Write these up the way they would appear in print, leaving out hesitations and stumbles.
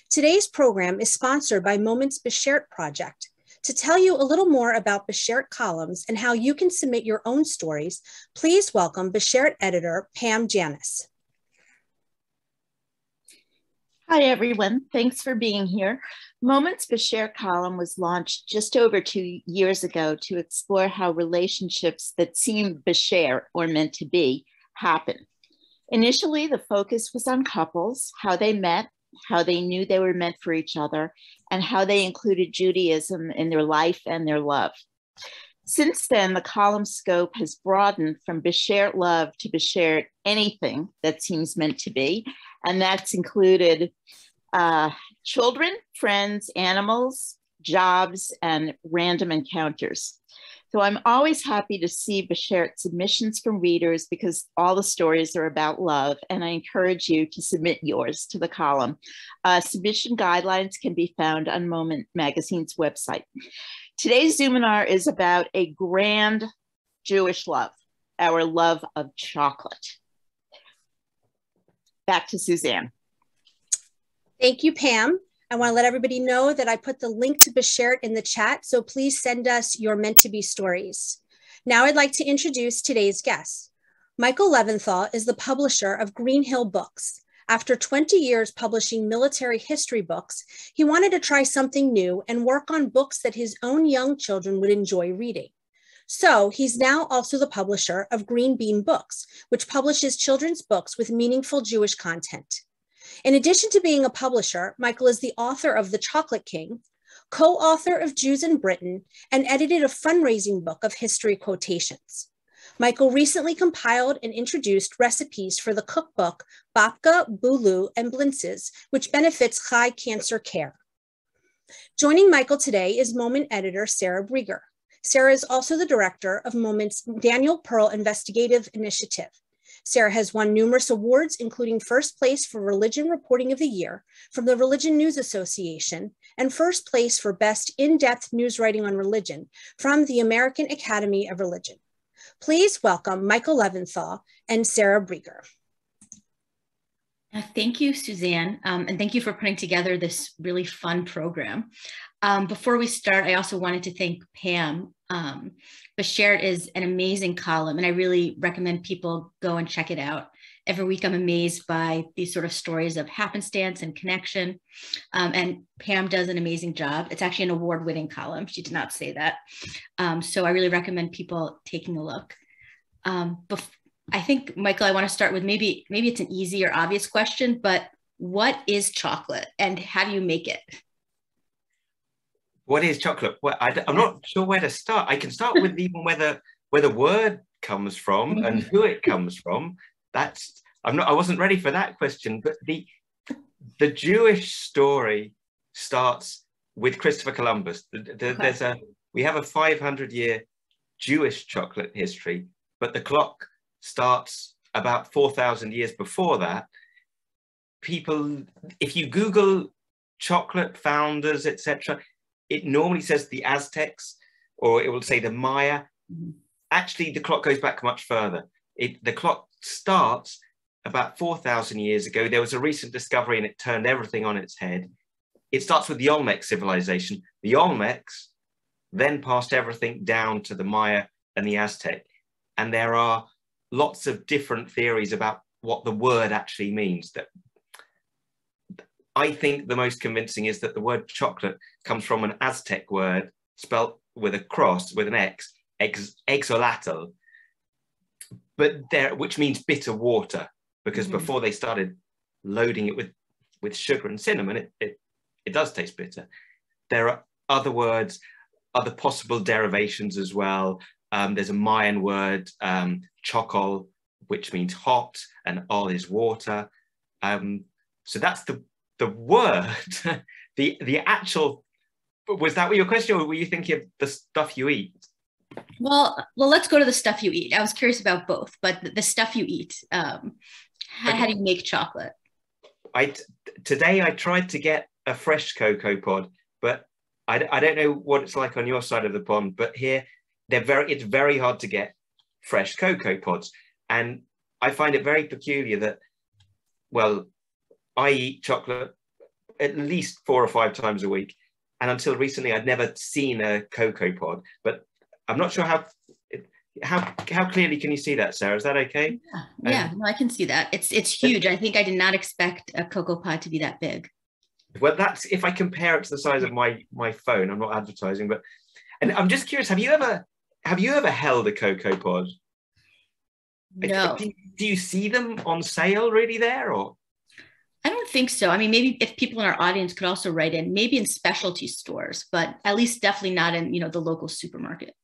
Today's program is sponsored by Moments Beshert Project. To tell you a little more about Beshert columns and how you can submit your own stories, please welcome Beshert editor Pam Janis. Hi, everyone. Thanks for being here. Moments Beshert column was launched just over 2 years ago to explore how relationships that seem Beshert or meant to be happen. Initially, the focus was on couples, how they met, how they knew they were meant for each other, and how they included Judaism in their life and their love. Since then, the column scope has broadened from Beshert love to Beshert anything that seems meant to be, and that's included children, friends, animals, jobs, and random encounters. So I'm always happy to see Beshert submissions from readers because all the stories are about love, and I encourage you to submit yours to the column. Submission guidelines can be found on Moment Magazine's website. Today's Zoominar is about a grand Jewish love, our love of chocolate. Back to Suzanne. Thank you, Pam. I want to let everybody know that I put the link to Beshert in the chat, so please send us your meant-to-be stories. Now I'd like to introduce today's guest. Michael Leventhal is the publisher of Green Hill Books. After 20 years publishing military history books, he wanted to try something new and work on books that his own young children would enjoy reading. So he's now also the publisher of Green Bean Books, which publishes children's books with meaningful Jewish content. In addition to being a publisher, Michael is the author of The Chocolate King, co-author of Jews in Britain, and edited a fundraising book of history quotations. Michael recently compiled and introduced recipes for the cookbook Babka, Bulu, and Blintzes, which benefits Chai Cancer Care. Joining Michael today is Moment editor Sarah Breger. Sarah is also the director of Moment's Daniel Pearl Investigative Initiative. Sarah has won numerous awards, including first place for Religion Reporting of the Year from the Religion News Association and first place for Best In-Depth News Writing on Religion from the American Academy of Religion. Please welcome Michael Leventhal and Sarah Breger. Thank you, Suzanne, and thank you for putting together this really fun program. Before we start, I also wanted to thank Pam. Beshert is an amazing column, and I really recommend people go and check it out. Every week, I'm amazed by these sort of stories of happenstance and connection, and Pam does an amazing job. It's actually an award-winning column. She did not say that. So I really recommend people taking a look. I think, Michael, I want to start with maybe it's an easy or obvious question, but what is chocolate and how do you make it? What is chocolate? Well, I'm not sure where to start. I can start with even where the word comes from and who it comes from. I wasn't ready for that question, but the Jewish story starts with Christopher Columbus. We have a 500-year Jewish chocolate history, but the clock starts about 4,000 years before that. People, if you Google chocolate founders, etc., it normally says the Aztecs, or it will say the Maya. Actually, the clock goes back much further. The clock starts about 4,000 years ago. There was a recent discovery and it turned everything on its head. It starts with the Olmec civilization. The Olmecs then passed everything down to the Maya and the Aztec. And there are lots of different theories about what the word actually means. That I think the most convincing is that the word chocolate comes from an Aztec word spelt with a cross, with an X, exolatl, which means bitter water, because before they started loading it with sugar and cinnamon, it does taste bitter. There are other words, other possible derivations as well. There's a Mayan word, chocol, which means hot, and ol is water. So that's the word. the actual, was that what your question, or were you thinking of the stuff you eat? Well, let's go to the stuff you eat. I was curious about both, but the stuff you eat. How do you make chocolate? Today I tried to get a fresh cocoa pod, but I don't know what it's like on your side of the pond, but here it's very hard to get fresh cocoa pods. And I find it very peculiar that, well, I eat chocolate at least 4 or 5 times a week. And until recently, I'd never seen a cocoa pod, but I'm not sure how clearly can you see that, Sarah? Is that okay? Yeah, no, I can see that. It's huge. I think I did not expect a cocoa pod to be that big. Well, that's if I compare it to the size of my phone. I'm not advertising, but and I'm just curious. Have you ever held a cocoa pod? No. Do you see them on sale really there, or? I don't think so. I mean, maybe if people in our audience could also write in, maybe in specialty stores, but at least definitely not in, the local supermarket.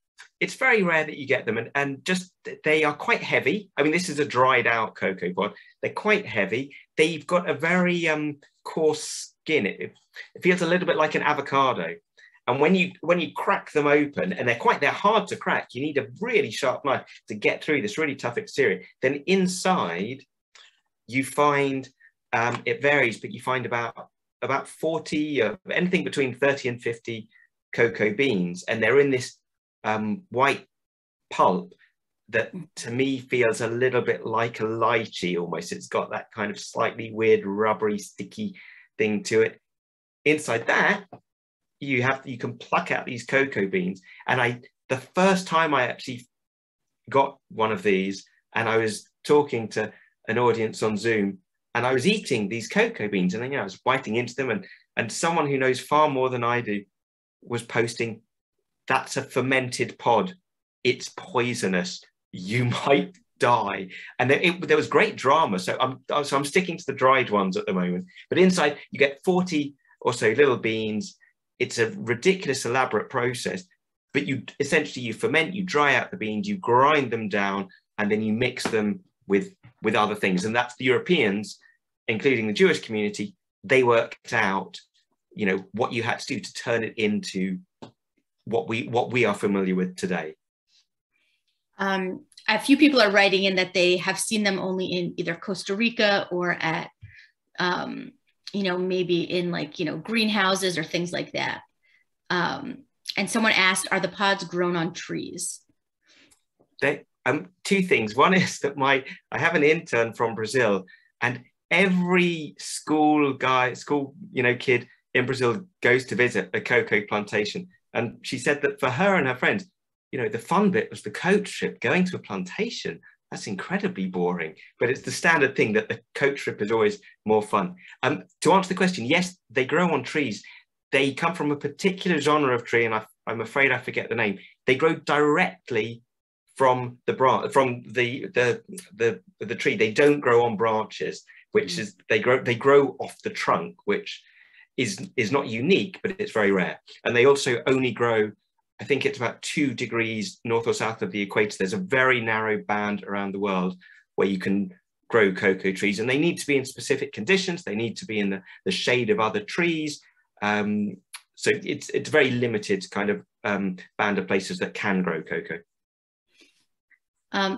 It's very rare that you get them, and just they are quite heavy. I mean, this is a dried out cocoa pod. They're quite heavy. They've got a very coarse skin. It feels a little bit like an avocado. And when you crack them open, and they're hard to crack, you need a really sharp knife to get through this really tough exterior. Then inside, you find it varies, but you find about 40, anything between 30 and 50 cocoa beans, and they're in this white pulp that to me feels a little bit like a lychee almost. It's got that kind of slightly weird, rubbery, sticky thing to it. Inside that, you can pluck out these cocoa beans. And the first time I actually got one of these, and I was talking to an audience on Zoom, and I was eating these cocoa beans, and then I was biting into them, and someone who knows far more than I do was posting, "That's a fermented pod. It's poisonous. You might die." And there was great drama. So I'm sticking to the dried ones at the moment. But inside, you get 40 or so little beans. It's a ridiculous, elaborate process. But you ferment, you dry out the beans, you grind them down, and then you mix them with other things. And that's the Europeans, including the Jewish community, they worked out, what you had to do to turn it into what we are familiar with today. A few people are writing in that they have seen them only in either Costa Rica or at, maybe in greenhouses or things like that. And someone asked, are the pods grown on trees? Two things. One is that I have an intern from Brazil, and every school kid in Brazil goes to visit a cocoa plantation. And she said that for her and her friends, the fun bit was the coach trip. Going to a plantation, that's incredibly boring. But it's the standard thing that the coach trip is always more fun. To answer the question, yes, they grow on trees. They come from a particular genre of tree, and I'm afraid I forget the name. They grow directly from the tree. They don't grow on branches, which is they grow off the trunk, which is not unique, but it's very rare. And they also only grow, I think it's about 2 degrees north or south of the equator. There's a very narrow band around the world where you can grow cocoa trees, and they need to be in specific conditions. They need to be in the shade of other trees. So it's a very limited kind of band of places that can grow cocoa.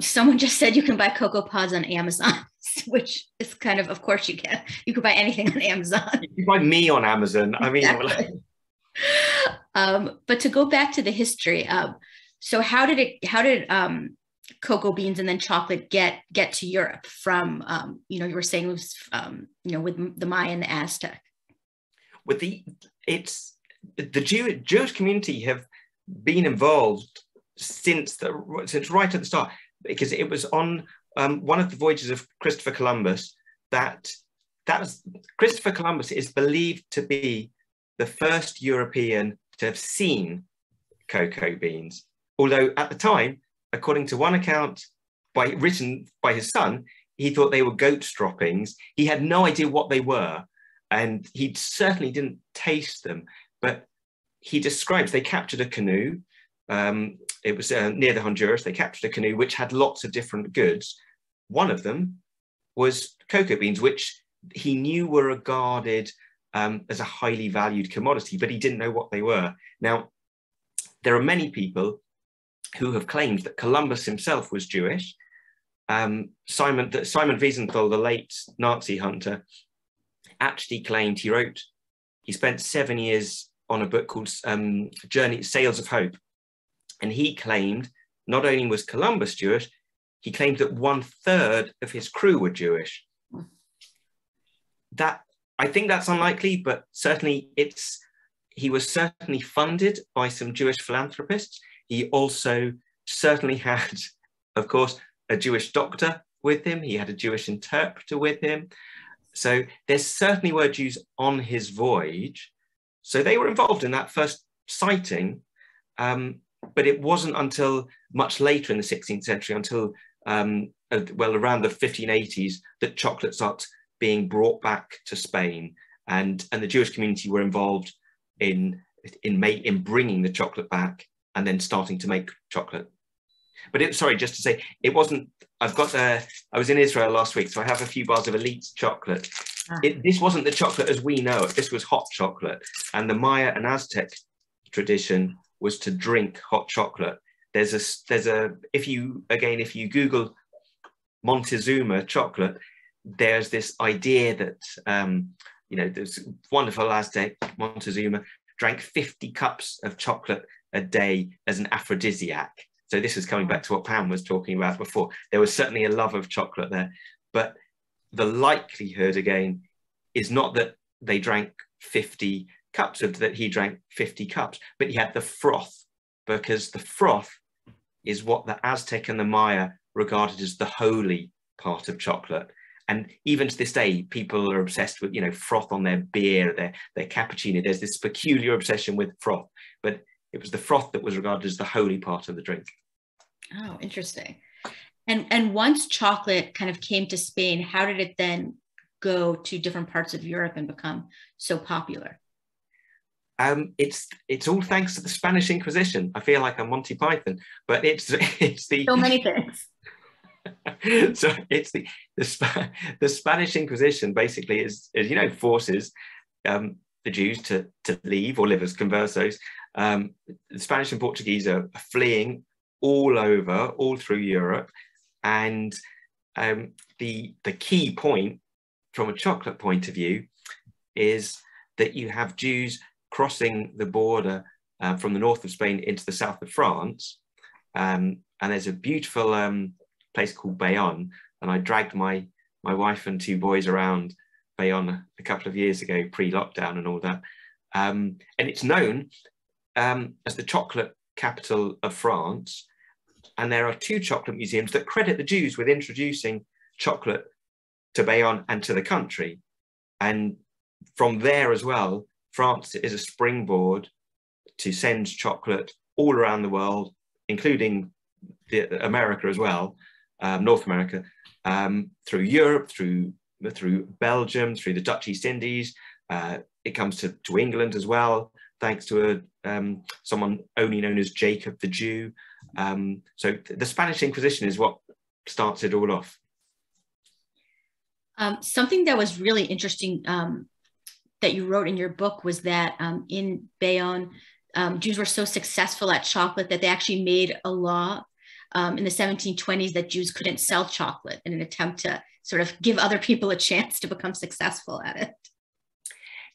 Someone just said you can buy cocoa pods on Amazon, which is kind of course you can. You could buy anything on Amazon. You can buy me on Amazon. I mean, exactly. But to go back to the history, so how did cocoa beans and then chocolate get to Europe from, you were saying it was, with the Maya and the Aztec? With the Jewish community have been involved since right at the start, because it was on one of the voyages of Christopher Columbus that was Christopher Columbus is believed to be the first European to have seen cocoa beans. Although at the time, according to one account written by his son, he thought they were goat's droppings. He had no idea what they were, and he certainly didn't taste them. But he describes they captured a canoe. It was near the Honduras. They captured a canoe which had lots of different goods. One of them was cocoa beans, which he knew were regarded as a highly valued commodity, but he didn't know what they were. Now, there are many people who have claimed that Columbus himself was Jewish. Simon Wiesenthal, the late Nazi hunter, actually claimed he spent 7 years on a book called Sails of Hope. And he claimed not only was Columbus Jewish, he claimed that 1/3 of his crew were Jewish. That I think that's unlikely, but certainly he was certainly funded by some Jewish philanthropists. He also certainly had, of course, a Jewish doctor with him. He had a Jewish interpreter with him. So there certainly were Jews on his voyage. So they were involved in that first sighting. But it wasn't until much later in the 16th century, until, well, around the 1580s, that chocolate starts being brought back to Spain. And the Jewish community were involved in bringing the chocolate back and then starting to make chocolate. But sorry, just to say, it wasn't, I was in Israel last week, so I have a few bars of elite chocolate. This wasn't the chocolate as we know it. This was hot chocolate. And the Maya and Aztec tradition was to drink hot chocolate. If you Google Montezuma chocolate, there's this idea that, this wonderful Aztec Montezuma drank 50 cups of chocolate a day as an aphrodisiac. So this is coming back to what Pam was talking about before. There was certainly a love of chocolate there, but the likelihood again is not that they drank 50 cups, that he drank 50 cups, but he had the froth, because the froth is what the Aztec and the Maya regarded as the holy part of chocolate. And even to this day, people are obsessed with, froth on their beer, their cappuccino. There's this peculiar obsession with froth, but it was the froth that was regarded as the holy part of the drink. Oh, interesting. And once chocolate kind of came to Spain, how did it then go to different parts of Europe and become so popular? It's all thanks to the Spanish Inquisition. I feel like I'm Monty Python, but it's the so many things. So it's the Spanish Inquisition basically is forces the Jews to leave or live as conversos. The Spanish and Portuguese are fleeing all through Europe, and the key point from a chocolate point of view is that you have Jews crossing the border from the north of Spain into the south of France, and there's a beautiful place called Bayonne, and I dragged my wife and two boys around Bayonne a couple of years ago, pre-lockdown and all that, and it's known as the chocolate capital of France. And there are two chocolate museums that credit the Jews with introducing chocolate to Bayonne and to the country. And from there as well, France is a springboard to send chocolate all around the world, including America as well, North America, through Europe, through Belgium, through the Dutch East Indies. It comes to England as well, thanks to someone only known as Jacob the Jew. So the Spanish Inquisition is what starts it all off. Something that was really interesting that you wrote in your book was that in Bayonne, Jews were so successful at chocolate that they actually made a law in the 1720s that Jews couldn't sell chocolate in an attempt to sort of give other people a chance to become successful at it.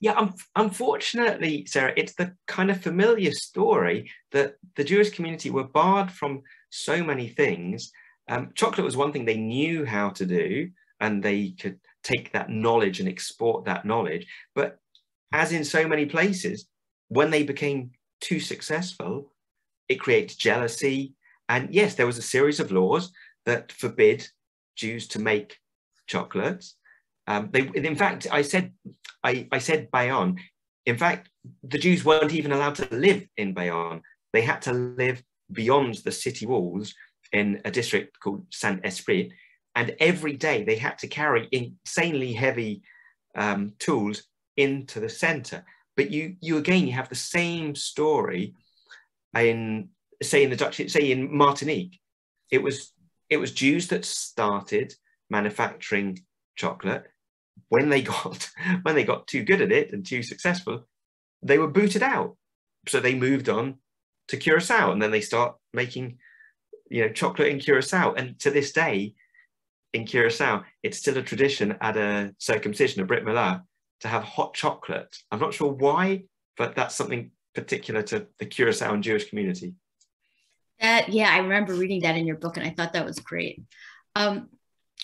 Yeah, unfortunately, Sarah, it's the kind of familiar story that the Jewish community were barred from so many things. Chocolate was one thing they knew how to do, and they could take that knowledge and export that knowledge. But as in so many places, when they became too successful, it creates jealousy. And yes, there was a series of laws that forbid Jews to make chocolates. In fact, I said Bayonne. In fact, the Jews weren't even allowed to live in Bayonne. They had to live beyond the city walls in a district called Saint-Esprit. And every day they had to carry insanely heavy tools into the center. But you have the same story in the Dutch, say in Martinique. It was Jews that started manufacturing chocolate. When they got too good at it and too successful, they were booted out. So they moved on to Curacao, and then they start making, chocolate in Curacao. And to this day, in Curacao, it's still a tradition at a circumcision, a Brit Milah, to have hot chocolate. I'm not sure why, but that's something particular to the Curaçaoan Jewish community. Yeah, I remember reading that in your book, and I thought that was great.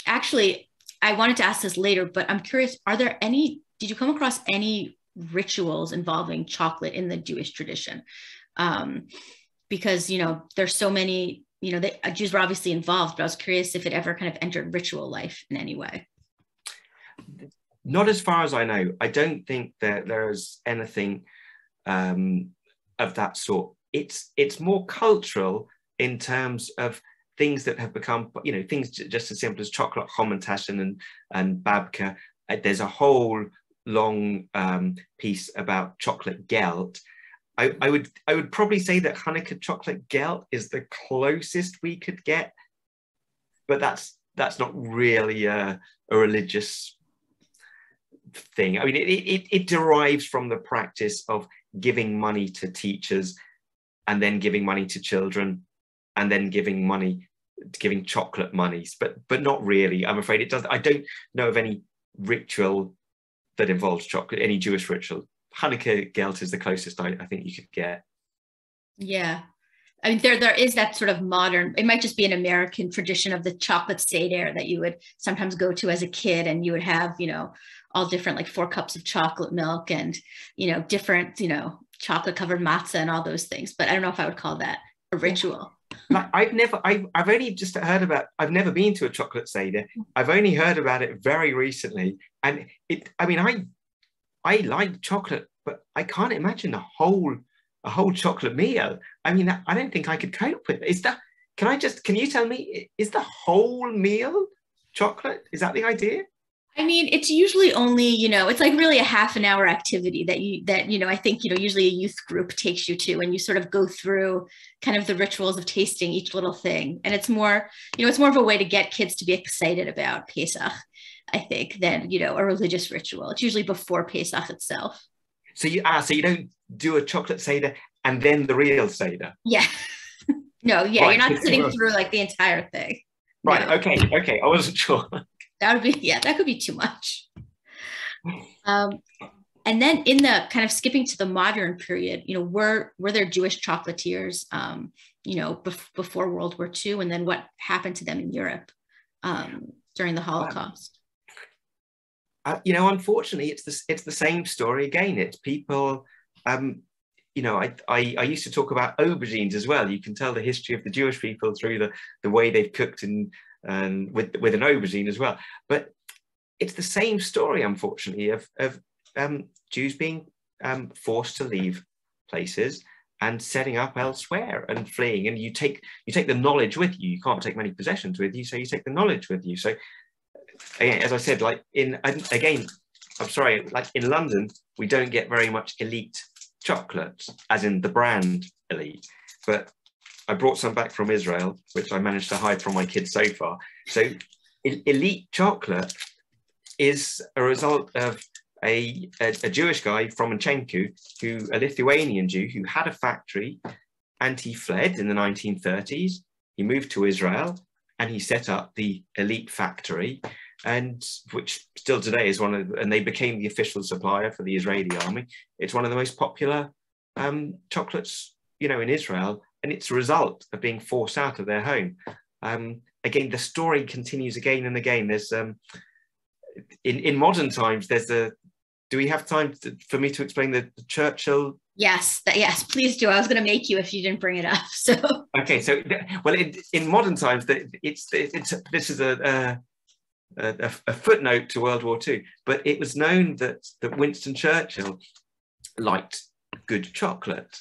Actually, I wanted to ask this later, but I'm curious, are there any did you come across any rituals involving chocolate in the Jewish tradition? Because, you know, there's so many, you know, Jews were obviously involved, but I was curious if it ever kind of entered ritual life in any way. Not as far as I know. I don't think that there's anything of that sort. It's more cultural in terms of things that have become, you know, things just as simple as chocolate hamantaschen and babka. There's a whole long piece about chocolate gelt. I would probably say that Hanukkah chocolate gelt is the closest we could get, but that's not really a religious thing. I mean, it derives from the practice of giving money to teachers, and then giving money to children, and then giving chocolate monies, but not really. I'm afraid it does. I don't know of any ritual that involves chocolate, any Jewish ritual. Hanukkah gelt is the closest I think you could get. Yeah. I mean, there is that sort of modern, it might just be an American tradition of the chocolate seder that you would sometimes go to as a kid, and you would have, you know, all different, like 4 cups of chocolate milk and, you know, different, you know, chocolate covered matzah and all those things. But I don't know if I would call that a ritual. Like I've only just heard about, I've never been to a chocolate seder. I've only heard about it very recently. And I mean, I like chocolate, but I can't imagine a whole chocolate meal. I mean, I don't think I could cope with it. Can you tell me, is the whole meal chocolate? Is that the idea? I mean, it's usually only, you know, it's like really a half an hour activity that you know, I think, you know, usually a youth group takes you to, and you sort of go through kind of the rituals of tasting each little thing. And it's more, you know, it's more of a way to get kids to be excited about Pesach, I think, than, you know, a religious ritual. It's usually before Pesach itself. So you don't do a chocolate seder and then the real seder? Yeah. No, yeah, right. You're not sitting through like the entire thing. Right. No. Okay. I wasn't sure. That could be too much. And then in the kind of skipping to the modern period, you know, were there Jewish chocolatiers, you know, before World War II, and then what happened to them in Europe during the Holocaust? You know, unfortunately, it's the same story again. It's people. You know, I used to talk about aubergines as well. You can tell the history of the Jewish people through the way they've cooked and with an aubergine as well. But it's the same story, unfortunately, of Jews being forced to leave places and setting up elsewhere and fleeing. And you take the knowledge with you. You can't take many possessions with you, so you take the knowledge with you. So again, as I said, like I'm sorry, like in London, we don't get very much elite chocolate, as in the brand elite, but I brought some back from Israel, which I managed to hide from my kids so far. So elite chocolate is a result of a Jewish guy from Enchenku, a Lithuanian Jew who had a factory, and he fled in the 1930s. He moved to Israel and he set up the elite factory, and which still today is and they became the official supplier for the Israeli army. It's one of the most popular chocolates, you know, in Israel. And it's a result of being forced out of their home. Again, the story continues again and again. There's in modern times. Do we have time for me to explain the Churchill? Yes, please do. I was going to make you if you didn't bring it up. So okay, so well, in modern times, this is a footnote to World War II. But it was known that Winston Churchill liked good chocolate.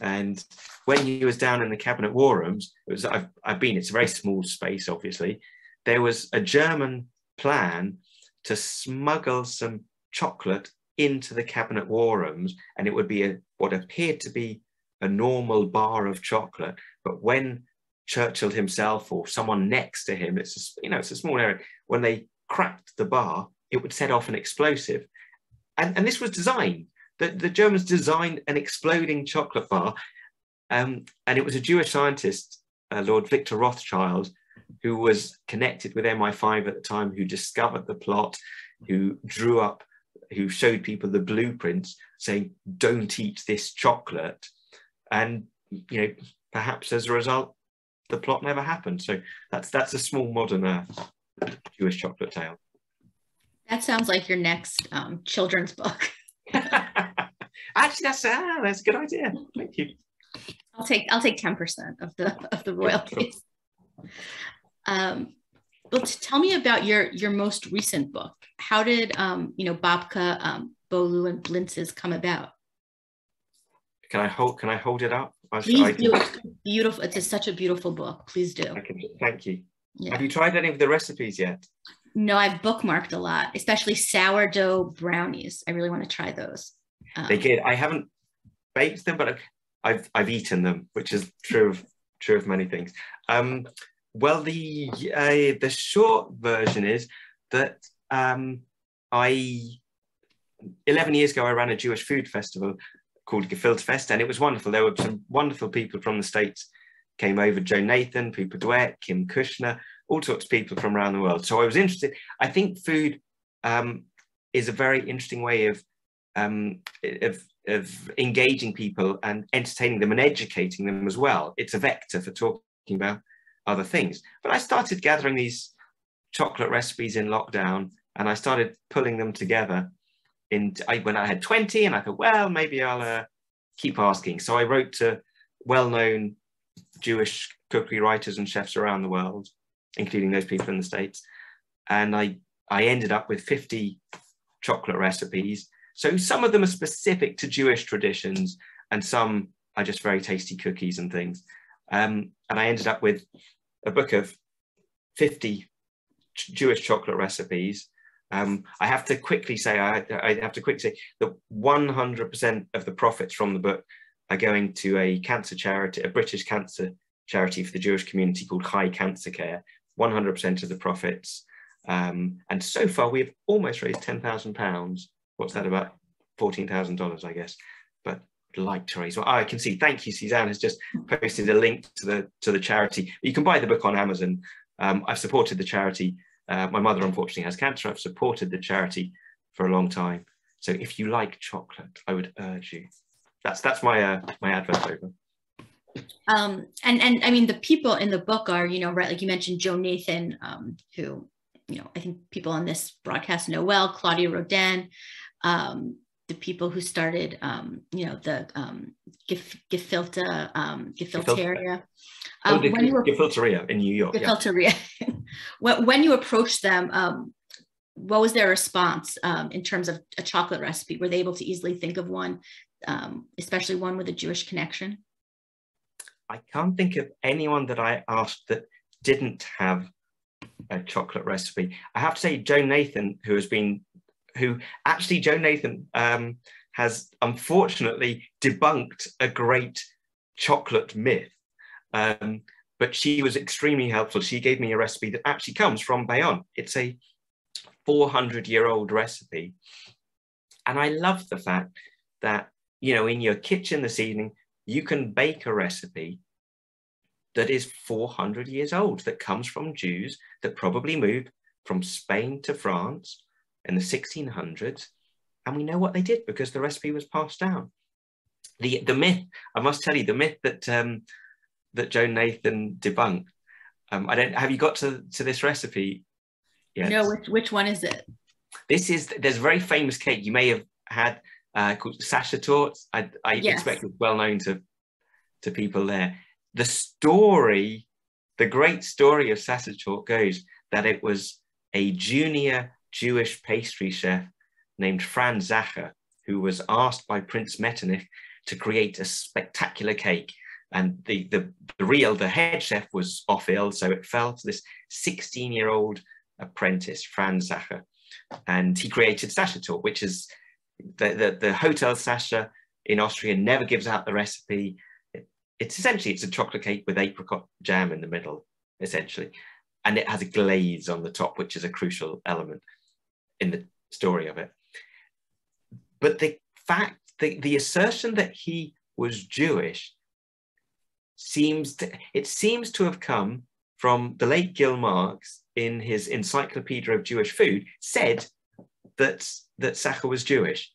And when he was down in the Cabinet War Rooms, it's a very small space, obviously. There was a German plan to smuggle some chocolate into the Cabinet War Rooms, and it would be what appeared to be a normal bar of chocolate. But when Churchill himself or someone next to him, it's a small area, when they cracked the bar, it would set off an explosive. And this was designed. The Germans designed an exploding chocolate bar, and it was a Jewish scientist, Lord Victor Rothschild, who was connected with MI5 at the time, who discovered the plot, who showed people the blueprints, saying, "Don't eat this chocolate." And you know, perhaps as a result, the plot never happened. So that's a small modern Jewish chocolate tale. That sounds like your next children's book. Actually, that's a good idea. Thank you. I'll take 10% of the royalties. Well, tell me about your most recent book. How did Babka, Bolu, and Blintzes come about? Can I hold it up? Please do. It's beautiful. It's such a beautiful book. Please do. Thank you. Yeah. Have you tried any of the recipes yet? No, I've bookmarked a lot, especially sourdough brownies. I really want to try those. They're good. I haven't baked them, but I've eaten them, which is true of many things. Well, the short version is that 11 years ago I ran a Jewish food festival called Gefilte Fest, and it was wonderful. There were some wonderful people from the States came over: Joe Nathan, Poopa Dweck, Kim Kushner, all sorts of people from around the world. So I was interested. I think food is a very interesting way of engaging people and entertaining them and educating them as well. It's a vector for talking about other things. But I started gathering these chocolate recipes in lockdown, and I started pulling them together when I had 20, and I thought, well, maybe I'll keep asking. So I wrote to well-known Jewish cookery writers and chefs around the world, including those people in the States. And I ended up with 50 chocolate recipes. So some of them are specific to Jewish traditions, and some are just very tasty cookies and things. And I ended up with a book of 50 Jewish chocolate recipes. I have to quickly say that 100% of the profits from the book are going to a cancer charity, a British cancer charity for the Jewish community called High Cancer Care. 100% of the profits. And so far we've almost raised £10,000. What's that, about $14,000, I guess? But I'd like to raise. Well, I can see. Thank you. Suzanne has just posted a link to the charity. You can buy the book on Amazon. I've supported the charity. My mother unfortunately has cancer. I've supported the charity for a long time. So if you like chocolate, I would urge you. That's my my advert over. And I mean, the people in the book are, right, like you mentioned, Joe Nathan, who, I think people on this broadcast know well, Claudia Rodin, the people who started, the Gefilteria. Gefilteria in New York. Gefilteria. Yeah. When you approached them, what was their response in terms of a chocolate recipe? Were they able to easily think of one, especially one with a Jewish connection? I can't think of anyone that I asked that didn't have a chocolate recipe. I have to say, Joe Nathan, Joe Nathan has unfortunately debunked a great chocolate myth, but she was extremely helpful. She gave me a recipe that actually comes from Bayonne. It's a 400-year-old recipe. And I love the fact that, in your kitchen this evening, you can bake a recipe that is 400 years old, that comes from Jews that probably moved from Spain to France in the 1600s. And we know what they did because the recipe was passed down. The myth, I must tell you, the myth that Joe Nathan debunked. Have you got to this recipe yet? No, which one is it? There's a very famous cake you may have had called Sasha Torts. I Yes. expect it's well known to people there. The great story of Sasha Tort goes that it was a junior Jewish pastry chef named Franz Zacher who was asked by Prince Metternich to create a spectacular cake. And the head chef was off ill, so it fell to this 16-year-old apprentice, Franz Zacher. And he created Sasha Tort, which is the Hotel Sasha in Austria never gives out the recipe. It's a chocolate cake with apricot jam in the middle, essentially. And it has a glaze on the top, which is a crucial element in the story of it. But the assertion that he was Jewish seems to have come from the late Gil Marx in his Encyclopedia of Jewish Food, said that Sacher was Jewish.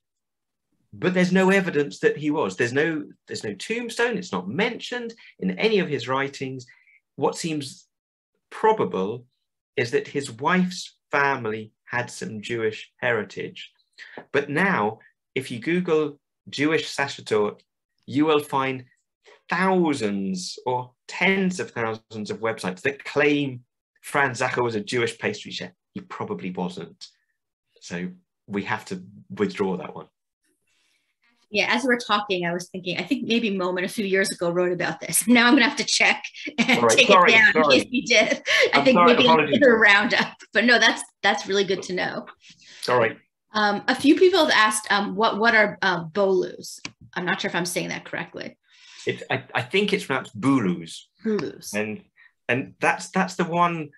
But there's no evidence that he was. There's no tombstone. It's not mentioned in any of his writings. What seems probable is that his wife's family had some Jewish heritage. But now, if you Google Jewish sacerdote, you will find thousands or tens of thousands of websites that claim Franz Zacher was a Jewish pastry chef. He probably wasn't. So we have to withdraw that one. Yeah, as we're talking, I was thinking, I think maybe Moment a few years ago wrote about this. Now I'm going to have to check and take it down in case he did. I think maybe in a roundup. But no, that's really good to know. Sorry. A few people have asked, what are bolus? I'm not sure if I'm saying that correctly. I think it's pronounced bulus. Bulus. And that's the one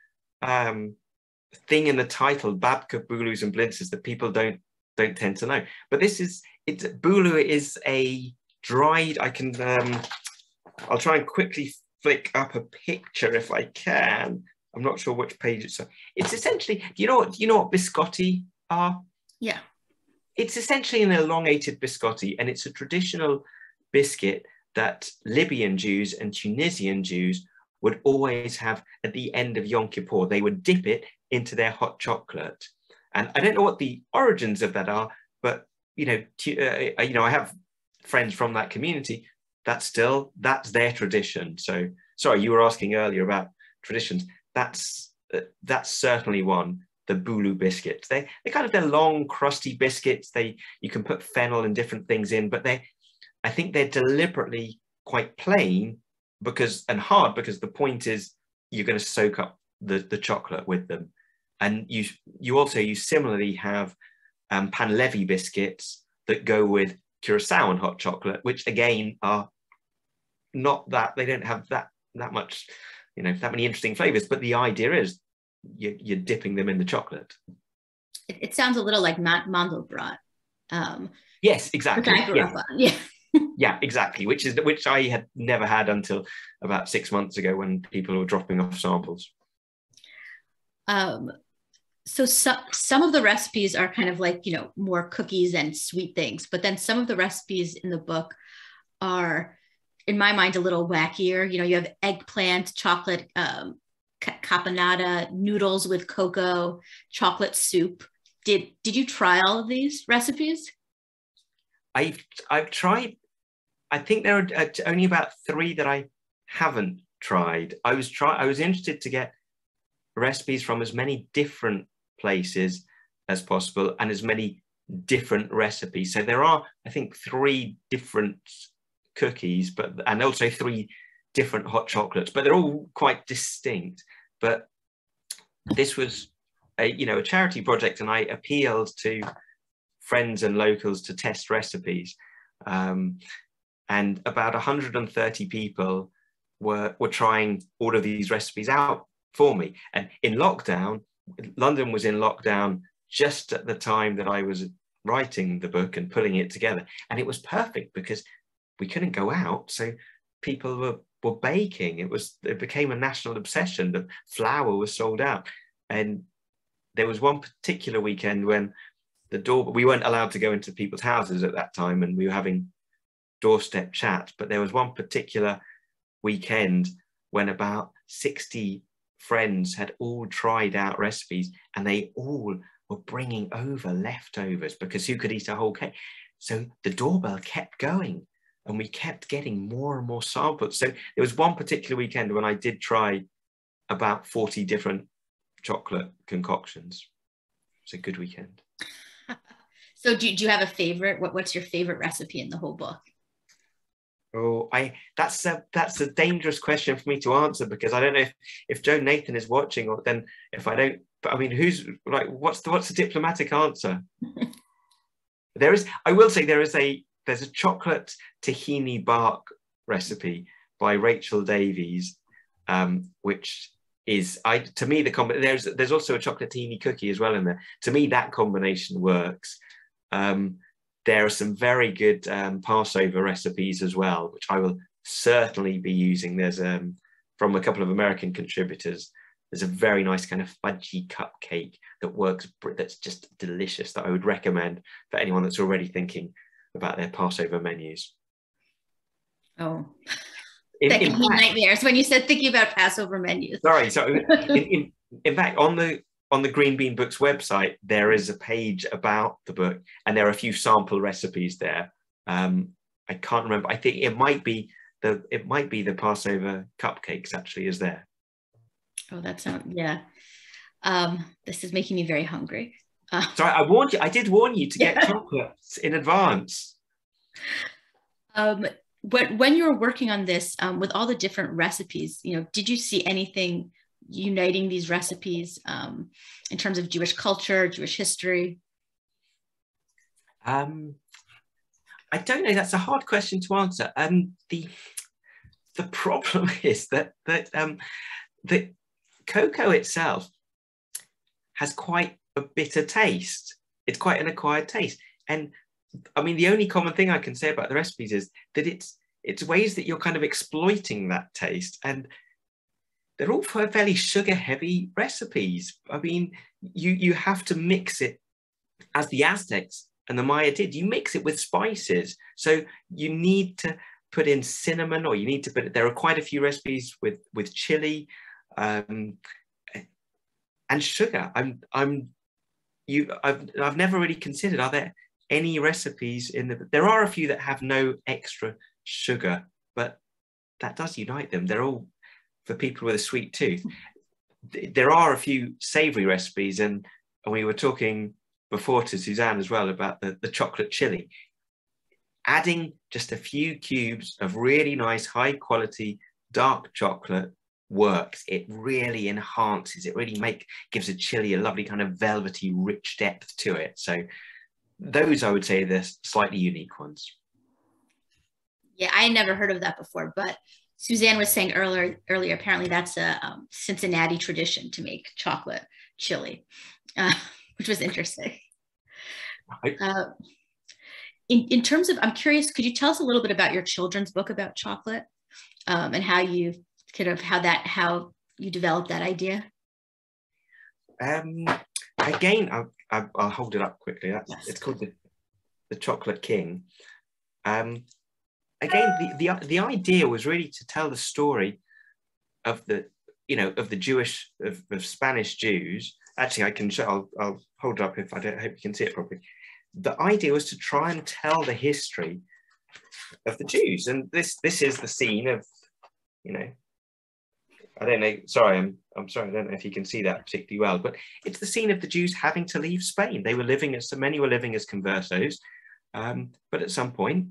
thing in the title, Babka, Bulus and Blintzes, that people don't tend to know. But bulu is a dried, I'll try and quickly flick up a picture if I can. I'm not sure which page it's on. It's essentially, do you know what biscotti are? Yeah. It's essentially an elongated biscotti, and it's a traditional biscuit that Libyan Jews and Tunisian Jews would always have at the end of Yom Kippur. They would dip it into their hot chocolate. And I don't know what the origins of that are, but I have friends from that community. That's their tradition. So, sorry, you were asking earlier about traditions. That's certainly one. The bulu biscuits. They're long, crusty biscuits. You can put fennel and different things in, but I think they're deliberately quite plain and hard because the point is you're going to soak up the chocolate with them. And you similarly have Panlevi biscuits that go with Curacao and hot chocolate, which again are not that, they don't have that much, that many interesting flavors, but the idea is you're dipping them in the chocolate. It sounds a little like Mandelbrot. Yes, exactly. Which I grew up on. Yeah. Yeah, exactly. Which I had never had until about 6 months ago when people were dropping off samples. So some of the recipes are kind of like, more cookies and sweet things, but then some of the recipes in the book are, in my mind, a little wackier. You have eggplant, chocolate, caponata, noodles with cocoa, chocolate soup. Did you try all of these recipes? I've tried. I think there are only about 3 that I haven't tried. I was interested to get recipes from as many different places as possible and as many different recipes. So there are, I think, 3 different cookies, and also 3 different hot chocolates, but they're all quite distinct. But this was a charity project, and I appealed to friends and locals to test recipes. And about 130 people were trying all of these recipes out for me. And in lockdown, London was in lockdown just at the time that I was writing the book and putting it together. And it was perfect because we couldn't go out. So people were baking. It became a national obsession. The flour was sold out. And there was one particular weekend when we weren't allowed to go into people's houses at that time, and we were having doorstep chat. But there was one particular weekend when about 60 friends had all tried out recipes, and they all were bringing over leftovers because who could eat a whole cake? So the doorbell kept going, and we kept getting more and more samples. So there was one particular weekend when I did try about 40 different chocolate concoctions. It was a good weekend. So do you have a favorite? What's your favorite recipe in the whole book? Oh, that's a dangerous question for me to answer, because I don't know if Joe Nathan is watching, or then if I don't, but I mean, what's the diplomatic answer? I will say there's a chocolate tahini bark recipe by Rachel Davies, which is to me there's also a chocolate tahini cookie as well in there. To me, that combination works. There are some very good Passover recipes as well, which I will certainly be using. There's from a couple of American contributors. There's a very nice kind of fudgy cupcake that works, that's just delicious, that I would recommend for anyone that's already thinking about their Passover menus. Oh, that gave me nightmares when you said thinking about Passover menus. Sorry. So in fact, on the on the Green Bean Books website, there is a page about the book, and there are a few sample recipes there. I can't remember. I think it might be the Passover cupcakes actually is there. Oh, that sounds, yeah. This is making me very hungry. Sorry, I did warn you to get chocolates in advance. When you were working on this, with all the different recipes, did you see anything uniting these recipes in terms of Jewish culture, Jewish history? I don't know. That's a hard question to answer. The problem is that the cocoa itself has quite a bitter taste. It's quite an acquired taste, and I mean the only common thing I can say about the recipes is that it's ways that you're kind of exploiting that taste, and they're all fairly sugar-heavy recipes. I mean, you have to mix it as the Aztecs and the Maya did. You mix it with spices, so you need to put in cinnamon, or you need to put. There are quite a few recipes with chili and sugar. I've never really considered. Are there any recipes in the? There are a few that have no extra sugar, but that does unite them. They're all for people with a sweet tooth. There are a few savory recipes, and we were talking before to Suzanne as well about the chocolate chili. Adding just a few cubes of really nice high quality dark chocolate works. It really enhances, it really gives a chili a lovely kind of velvety rich depth to it. So those, I would say, they're slightly unique ones. Yeah, I had never heard of that before, but Suzanne was saying earlier apparently that's a Cincinnati tradition to make chocolate chili, which was interesting. In terms of, I'm curious, could you tell us a little bit about your children's book about chocolate, and how you how you developed that idea? Again, I'll hold it up quickly. Yes. It's called the Chocolate King. Again, the idea was really to tell the story of the Jewish of Spanish Jews. Actually, I can show. I'll hold it up if I don't. I hope you can see it properly. The idea was to try and tell the history of the Jews, and this is the scene of, I don't know. Sorry, I'm sorry. I don't know if you can see that particularly well, but it's the scene of the Jews having to leave Spain. They were living as many were living as conversos, but at some point,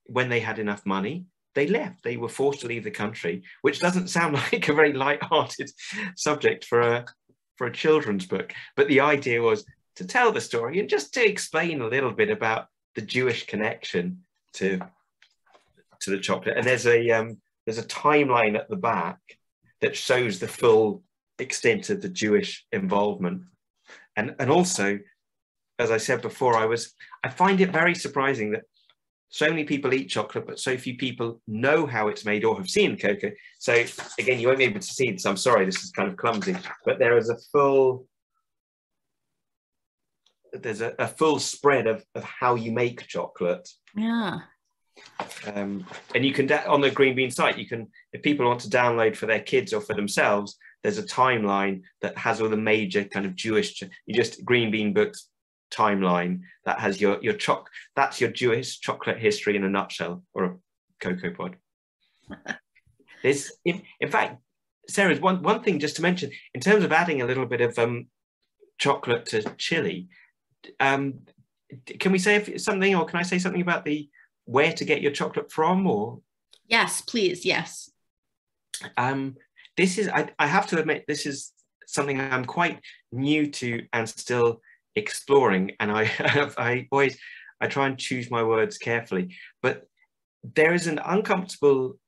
when they had enough money, they left. They were forced to leave the country, which doesn't sound like a very light-hearted subject for a children's book. But the idea was to tell the story and just to explain a little bit about the Jewish connection to the chocolate. And there's a timeline at the back that shows the full extent of the Jewish involvement. And also, as I said before, I find it very surprising that so many people eat chocolate, but so few people know how it's made or have seen cocoa. So again, you won't be able to see this. I'm sorry, this is kind of clumsy, but there is a full spread of how you make chocolate. Yeah. And you can, on the Green Bean site, you can, if people want to download for their kids or for themselves, there's a timeline that has all the major kind of Jewish, Green Bean Books timeline that has that's your Jewish chocolate history in a nutshell, or a cocoa pod. There's, in fact, Sarah, one thing just to mention, in terms of adding a little bit of chocolate to chili, can we say something, or can I say something about where to get your chocolate from? Or yes, please. Yes. This is, I have to admit, this is something I'm quite new to and still exploring, and I try and choose my words carefully, but there is an uncomfortable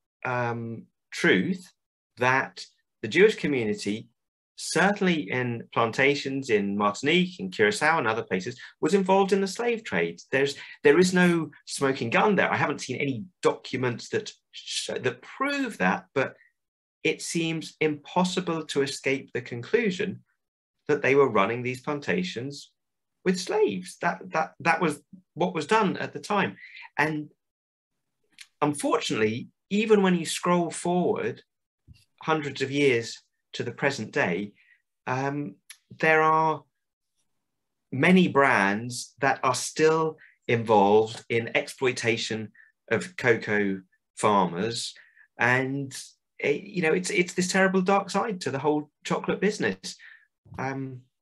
truth that the Jewish community, certainly in plantations in Martinique and Curacao and other places, was involved in the slave trade. There is no smoking gun there. I haven't seen any documents that prove that, but it seems impossible to escape the conclusion that they were running these plantations with slaves. That was what was done at the time. And unfortunately, even when you scroll forward hundreds of years to the present day, there are many brands that are still involved in exploitation of cocoa farmers, and it's this terrible dark side to the whole chocolate business.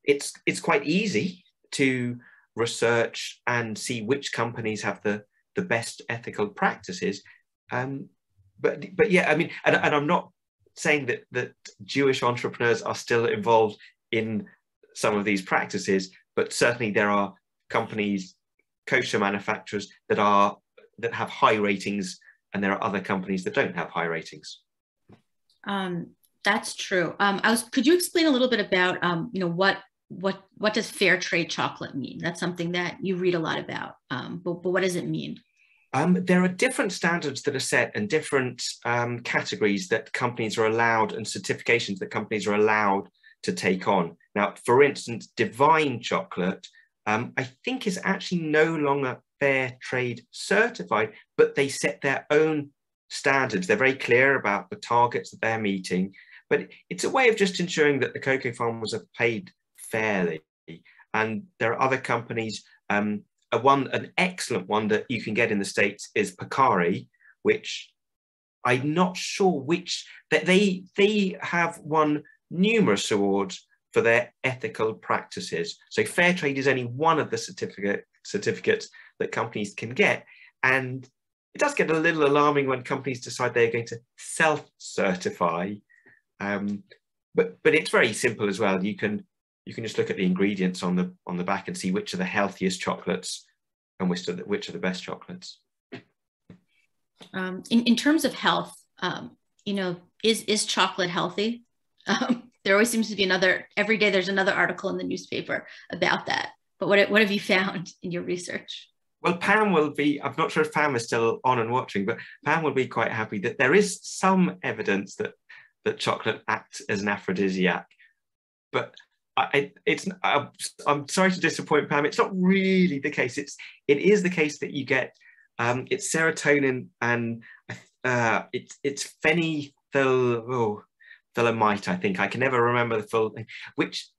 It's quite easy to research and see which companies have the best ethical practices, but yeah, I mean, and I'm not saying that Jewish entrepreneurs are still involved in some of these practices, but certainly there are companies, kosher manufacturers that have high ratings, and there are other companies that don't have high ratings. That's true. Could you explain a little bit about what does fair trade chocolate mean? That's something that you read a lot about, but what does it mean? There are different standards that are set and different categories that companies are allowed, and certifications that companies are allowed to take on. Now, for instance, Divine chocolate, I think is actually no longer fair trade certified, but they set their own standards. They're very clear about the targets that they're meeting, but it's a way of just ensuring that the cocoa farmers are paid fairly. And there are other companies, an excellent one that you can get in the States is Pocari, which I'm not sure that they have won numerous awards for their ethical practices. So fair trade is only one of the certificates that companies can get. And it does get a little alarming when companies decide they're going to self-certify. But it's very simple as well. You can just look at the ingredients on the back and see which are the healthiest chocolates and which are the best chocolates. In terms of health, is chocolate healthy? There always seems to be every day there's another article in the newspaper about that. But what have you found in your research? Well, Pam will be, I'm not sure if Pam is still on and watching, but Pam will be quite happy that there is some evidence that chocolate acts as an aphrodisiac. But I'm sorry to disappoint Pam, it's not really the case. It is the case that you get, it's serotonin and it's phenethylamide, I think. I can never remember the full thing, which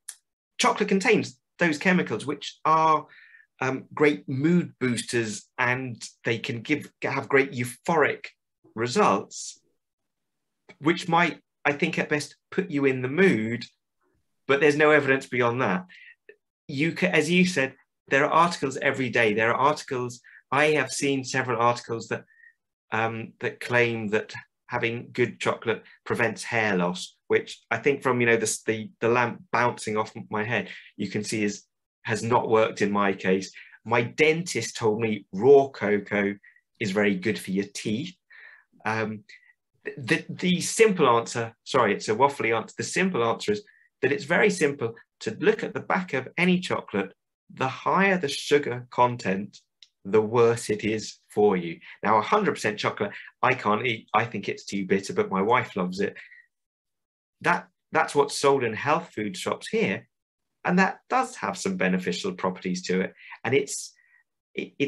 chocolate contains those chemicals, which are great mood boosters, and they can have great euphoric results, which might, I think, at best put you in the mood, but there's no evidence beyond that. As you said, there are articles every day. There are articles, I have seen several articles that claim that having good chocolate prevents hair loss, which I think from the lamp bouncing off my head, you can see has not worked in my case. My dentist told me raw cocoa is very good for your teeth. The simple answer, sorry, it's a waffly answer. The simple answer is that it's very simple to look at the back of any chocolate. The higher the sugar content, the worse it is for you. Now, 100% chocolate, I can't eat. I think it's too bitter, but my wife loves it. That's what's sold in health food shops here. And that does have some beneficial properties to it. And it's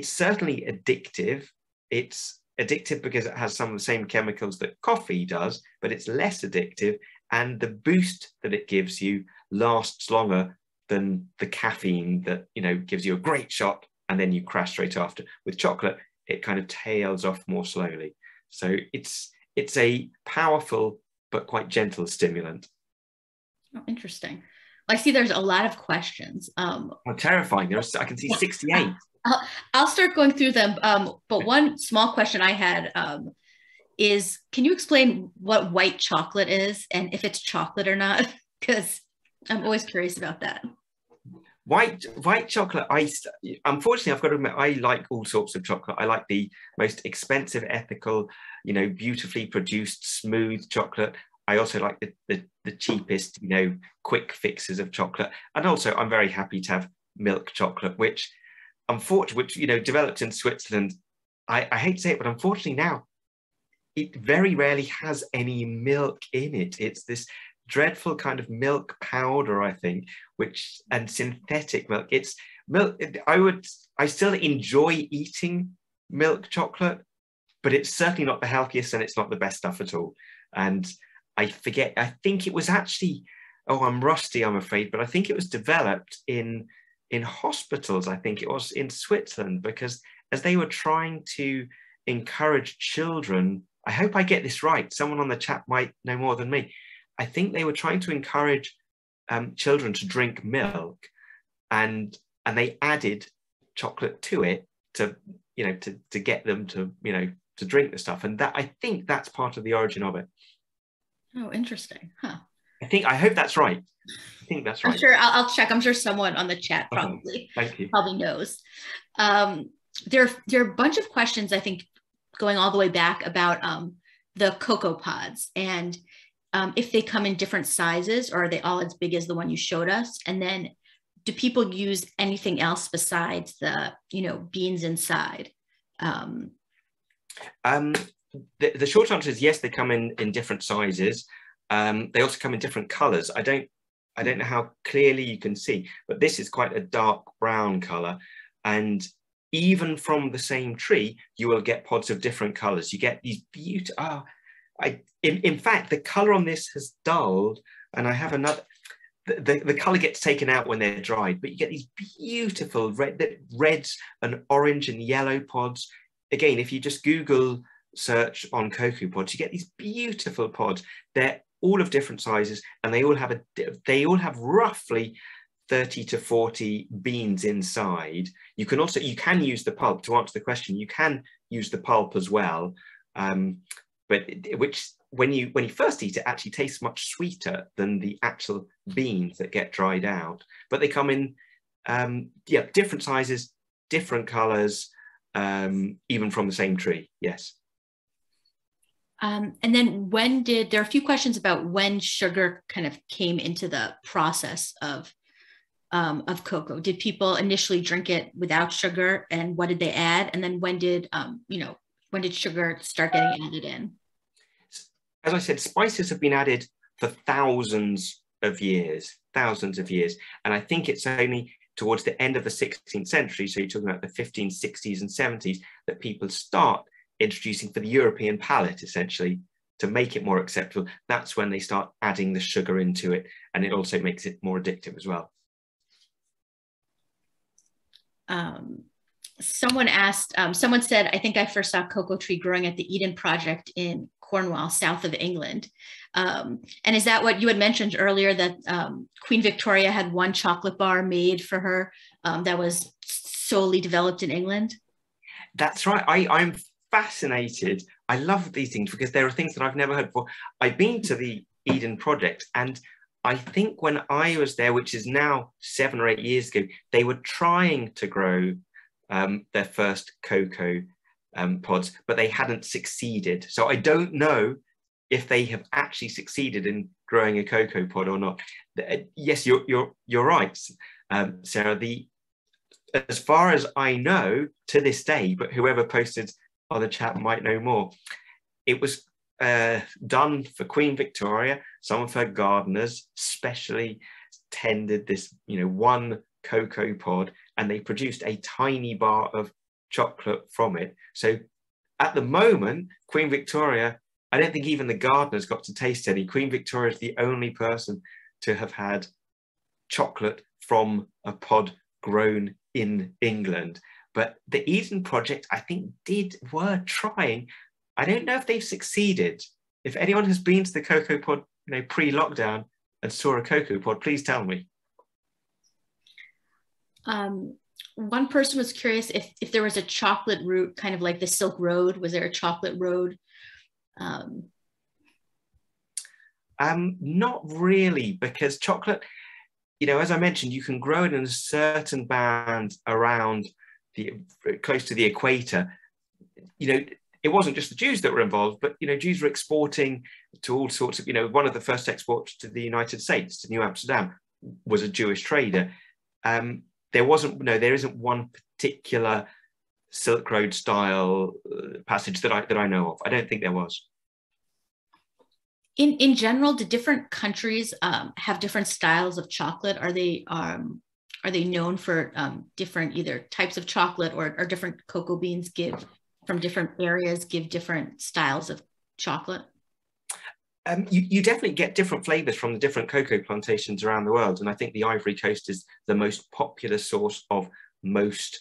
certainly addictive. It's addictive because it has some of the same chemicals that coffee does, but it's less addictive. And the boost that it gives you lasts longer than the caffeine that, gives you a great shot and then you crash straight after. With chocolate, it kind of tails off more slowly. So it's a powerful but quite gentle stimulant. Oh, interesting. I see there's a lot of questions. Terrifying. I can see 68. I'll start going through them. But one small question I had is, can you explain what white chocolate is and if it's chocolate or not? Because I'm always curious about that. White chocolate, unfortunately, I've got to admit, I like all sorts of chocolate. I like the most expensive, ethical, beautifully produced, smooth chocolate. I also like the cheapest, quick fixes of chocolate. And also, I'm very happy to have milk chocolate, which developed in Switzerland. I hate to say it, but unfortunately now, it very rarely has any milk in it. It's this dreadful kind of milk powder, I think, and synthetic milk. It's milk. I still enjoy eating milk chocolate, but it's certainly not the healthiest and it's not the best stuff at all. And I think it was actually oh, I'm rusty, I'm afraid, but I think it was developed in hospitals. I think it was in Switzerland, because as they were trying to encourage children, I hope I get this right, someone on the chat might know more than me. I think they were trying to encourage children to drink milk, and they added chocolate to it to, you know, to get them to, you know, to drink the stuff. And that, I think that's part of the origin of it. Oh, interesting. Huh. I hope that's right. I think that's right. I'm sure I'll check. I'm sure someone on the chat probably, Thank you. probably knows. There are a bunch of questions, I think, going all the way back about the cocoa pods, and if they come in different sizes, or are they all as big as the one you showed us? And then do people use anything else besides the, you know, beans inside? The short answer is yes, they come in different sizes. They also come in different colors. I don't know how clearly you can see, but this is quite a dark brown color. And even from the same tree, you will get pods of different colors. You get these beautiful, in fact, the color on this has dulled, and I have another, the color gets taken out when they're dried, but you get these beautiful reds and orange and yellow pods. Again, if you just Google search on cocoa pods, you get these beautiful pods. They're all of different sizes, and they all have roughly 30 to 40 beans inside. You can use the pulp to answer the question. You can use the pulp as well, but which when you first eat it actually tastes much sweeter than the actual beans that get dried out. But they come in different sizes, different colors, even from the same tree. Yes. And then there are a few questions about when sugar kind of came into the process of cocoa. Did people initially drink it without sugar, and what did they add? And then when did sugar start getting added in? As I said, spices have been added for thousands of years. And I think it's only towards the end of the 16th century, so you're talking about the 1560s and 70s, that people start introducing, for the European palate, essentially, to make it more acceptable. That's when they start adding the sugar into it, and it also makes it more addictive as well. Someone said, I think I first saw cocoa tree growing at the Eden Project in Cornwall, south of England. And is that what you had mentioned earlier, that Queen Victoria had one chocolate bar made for her that was solely developed in England? That's right. I'm fascinated. I love these things because there are things that I've never heard before. I've been to the Eden Project, and I think when I was there, which is now 7 or 8 years ago, they were trying to grow their first cocoa pods, but they hadn't succeeded. So I don't know if they have actually succeeded in growing a cocoa pod or not. Yes, you're right, Sarah. As far as I know to this day, but whoever posted on the chat might know more, it was done for Queen Victoria. Some of her gardeners specially tended this, one cocoa pod, and they produced a tiny bar of chocolate from it. So at the moment, Queen Victoria, I don't think even the gardeners got to taste any. Queen Victoria is the only person to have had chocolate from a pod grown in England. But the Eden Project, I think, were trying. I don't know if they've succeeded. If anyone has been to the cocoa pod, pre-lockdown and saw a cocoa pod, please tell me. One person was curious if there was a chocolate route, kind of like the Silk Road. Was there a chocolate road? Not really, because chocolate, as I mentioned, you can grow it in a certain band around close to the equator. It wasn't just the Jews that were involved, but Jews were exporting to all sorts of, one of the first exports to the United States, to New Amsterdam, was a Jewish trader. There isn't one particular Silk Road style passage that I know of. I don't think there was. In general, do different countries have different styles of chocolate? Are they known for different either types of chocolate or different cocoa beans from different areas give different styles of chocolate? You definitely get different flavors from the different cocoa plantations around the world. And I think the Ivory Coast is the most popular source of most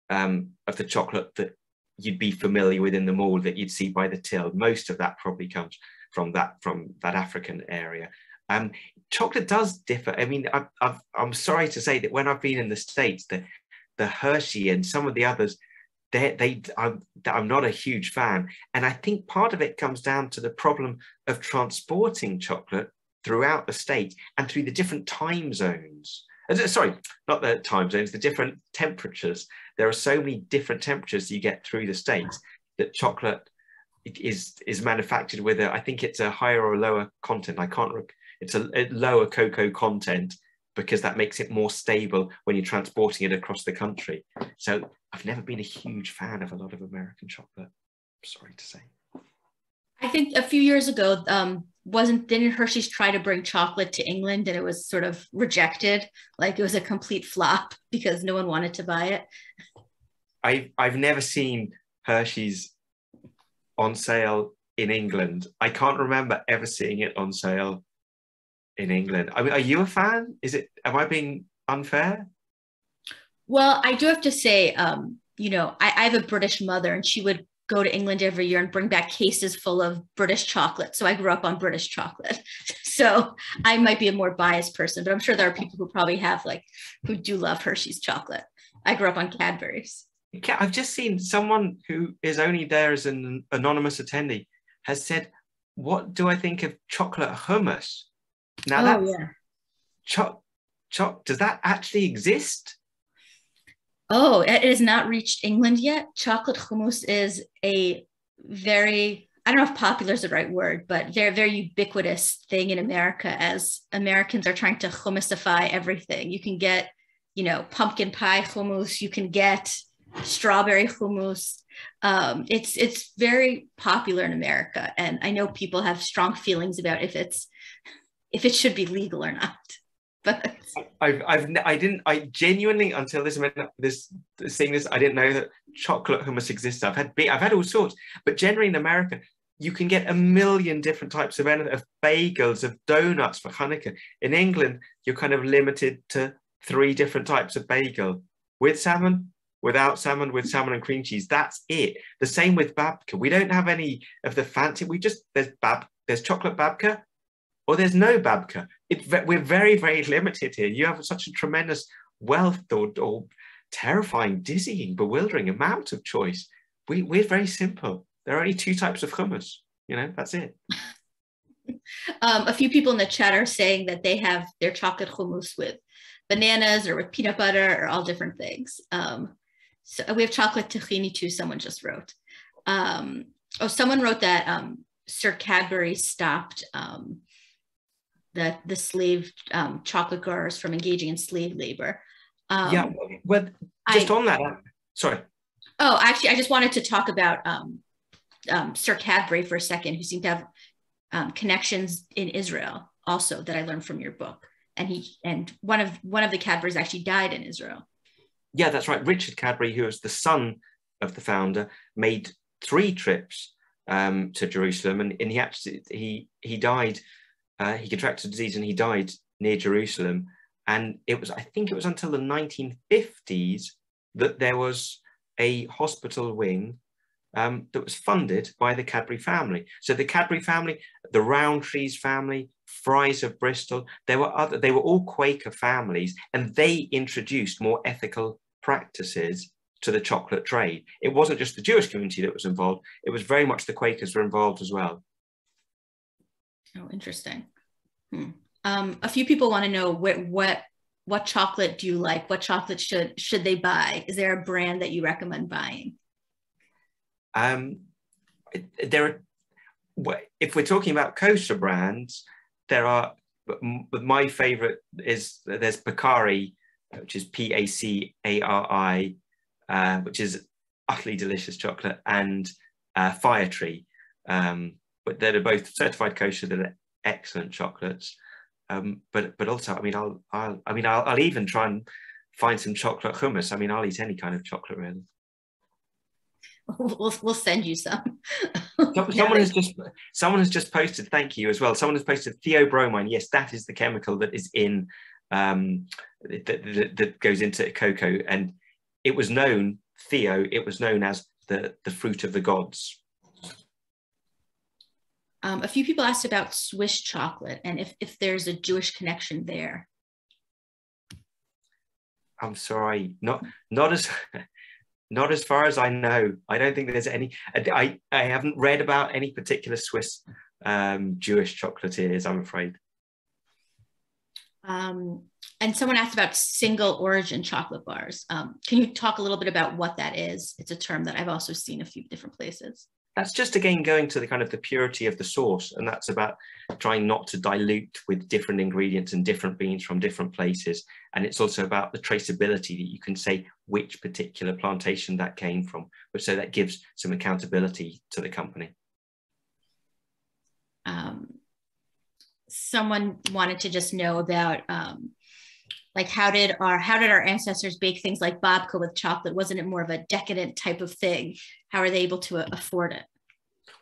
of the chocolate that you'd be familiar with in the mall that you'd see by the till. Most of that probably comes from that African area. Chocolate does differ. I mean, I'm sorry to say that when I've been in the States, the Hershey and some of the others, I'm not a huge fan. And I think part of it comes down to the problem of transporting chocolate throughout the state and through the different time zones. Sorry, not the time zones, the different temperatures. There are so many different temperatures you get through the states that chocolate is manufactured with I think it's a higher or lower content. It's a lower cocoa content, because that makes it more stable when you're transporting it across the country. So I've never been a huge fan of a lot of American chocolate, I'm sorry to say. I think a few years ago, didn't Hershey's try to bring chocolate to England, and it was sort of rejected? Like, it was a complete flop because no one wanted to buy it. I've never seen Hershey's on sale in England. I can't remember ever seeing it on sale in England. I mean, are you a fan? Am I being unfair? Well, I do have to say, you know, I have a British mother, and she would go to England every year and bring back cases full of British chocolate. So I grew up on British chocolate. So I might be a more biased person, but I'm sure there are people who probably who do love Hershey's chocolate. I grew up on Cadbury's. Yeah, I've just seen someone who is only there as an anonymous attendee has said, "What do I think of chocolate hummus?" Now does that actually exist? Oh, it has not reached England yet. Chocolate hummus is a very, I don't know if popular is the right word, but very, very ubiquitous thing in America, as Americans are trying to hummusify everything. You can get, you know, pumpkin pie hummus, you can get strawberry hummus. It's very popular in America. And I know people have strong feelings about if it should be legal or not. But I genuinely, until this minute, seeing this, I didn't know that chocolate hummus exists. I've had all sorts, but generally in America, you can get a million different types of bagels, of donuts for Hanukkah. In England, you're kind of limited to 3 different types of bagel: with salmon, without salmon, with salmon and cream cheese. That's it. The same with babka. We don't have any of the fancy. There's chocolate babka, or there's no babka. We're very, very limited here. You have such a tremendous wealth or terrifying, dizzying, bewildering amount of choice. We're very simple. There are only 2 types of hummus. You know, that's it. A few people in the chat are saying that they have their chocolate hummus with bananas or with peanut butter or all different things. So we have chocolate tahini too, someone just wrote. Someone wrote that Sir Cadbury stopped the slave chocolate growers from engaging in slave labor. Yeah, well, on that, sorry. Oh, actually, I just wanted to talk about Sir Cadbury for a second, who seemed to have connections in Israel also, that I learned from your book. And one of the Cadburys actually died in Israel. Yeah, that's right. Richard Cadbury, who was the son of the founder, made 3 trips to Jerusalem, and he died. He contracted disease and he died near Jerusalem. And I think it was until the 1950s that there was a hospital wing that was funded by the Cadbury family. So the Cadbury family, the Rowntree's family, Fry's of Bristol, they were all Quaker families, and they introduced more ethical practices to the chocolate trade. It wasn't just the Jewish community that was involved, it was very much the Quakers were involved as well. Oh, interesting. A few people want to know what chocolate do you like? What chocolate should they buy? Is there a brand that you recommend buying? If we're talking about kosher brands, there are. My favorite there's Pacari, which is Pacari, which is utterly delicious chocolate, and Fire Tree. But they're both certified kosher. They're excellent chocolates. But also, I mean, I'll even try and find some chocolate hummus. I mean, I'll eat any kind of chocolate, really. We'll send you some. Someone has just posted, thank you as well. Someone has posted theobromine. Yes, that is the chemical that is in that goes into cocoa, and it was known as the fruit of the gods. A few people asked about Swiss chocolate and if there's a Jewish connection there. I'm sorry, not as far as I know. I don't think there's any. I haven't read about any particular Swiss Jewish chocolatiers, I'm afraid. And someone asked about single origin chocolate bars. Can you talk a little bit about what that is? It's a term that I've also seen a few different places. That's just, again, going to the kind of the purity of the source. And that's about trying not to dilute with different ingredients and different beans from different places. And it's also about the traceability, that you can say which particular plantation that came from, but so that gives some accountability to the company. Someone wanted to just know about like how did our ancestors bake things like babka with chocolate? Wasn't it more of a decadent type of thing? How are they able to afford it?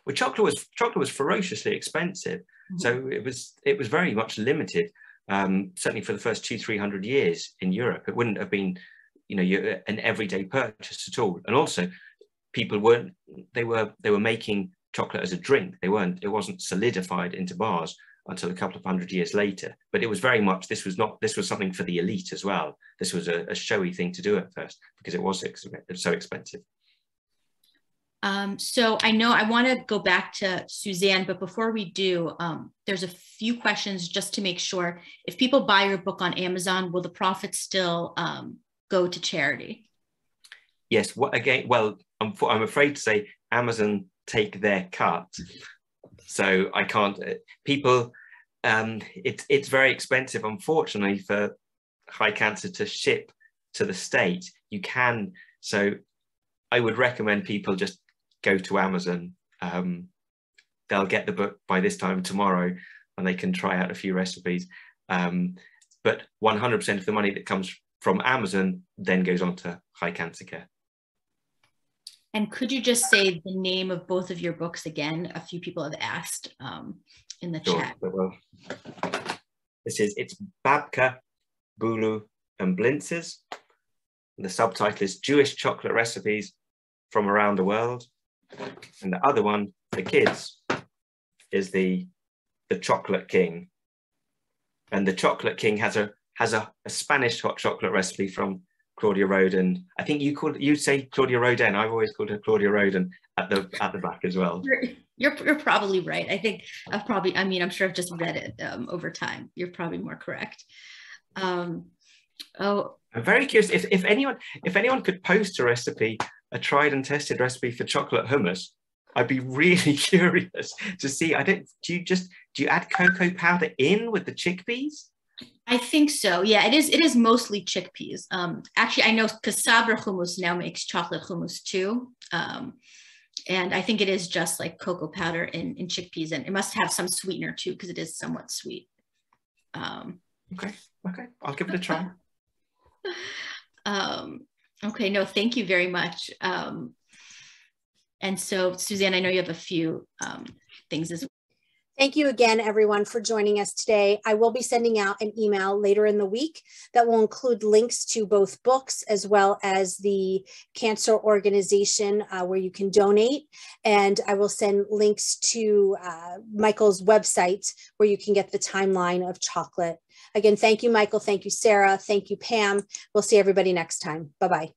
Well, chocolate was ferociously expensive, so it was very much limited. Certainly for the first 200-300 years in Europe, it wouldn't have been, an everyday purchase at all. And also, people were making chocolate as a drink. It wasn't solidified into bars until a couple of hundred years later. But it was very much, this was something for the elite as well. This was a showy thing to do at first because it was so expensive. So I know I want to go back to Suzanne, but before we do, there's a few questions just to make sure. If people buy your book on Amazon, will the profits still go to charity? Yes. Well, I'm afraid to say Amazon take their cut. So I can't, people, it's very expensive, unfortunately, for High Cancer to ship to the States. You can, so I would recommend people just go to Amazon. They'll get the book by this time tomorrow and they can try out a few recipes. But 100% of the money that comes from Amazon then goes on to High Cancer Care. And could you just say the name of both of your books again? A few people have asked in the chat. Well, it's Babka, Bulu, and Blintzes. The subtitle is Jewish Chocolate Recipes from Around the World. And the other one for kids is the Chocolate King. And the Chocolate King has a Spanish hot chocolate recipe from Claudia Roden. I think you say Claudia Roden. I've always called her Claudia Roden at the back as well. You're probably right. I think I'm sure I've just read it over time. You're probably more correct. I'm very curious if anyone could post a recipe, a tried and tested recipe for chocolate hummus. I'd be really curious to see. Do you add cocoa powder in with the chickpeas? I think so. Yeah, it is mostly chickpeas. Actually, I know because Sabra Hummus now makes chocolate hummus too. And I think it is just like cocoa powder in chickpeas, and it must have some sweetener too because it is somewhat sweet. Okay, I'll give it a try. Okay, no, thank you very much. And so, Suzanne, I know you have a few things as well. Thank you again, everyone, for joining us today. I will be sending out an email later in the week that will include links to both books as well as the cancer organization where you can donate. And I will send links to Michael's website where you can get the timeline of chocolate. Again, thank you, Michael. Thank you, Sarah. Thank you, Pam. We'll see everybody next time. Bye-bye.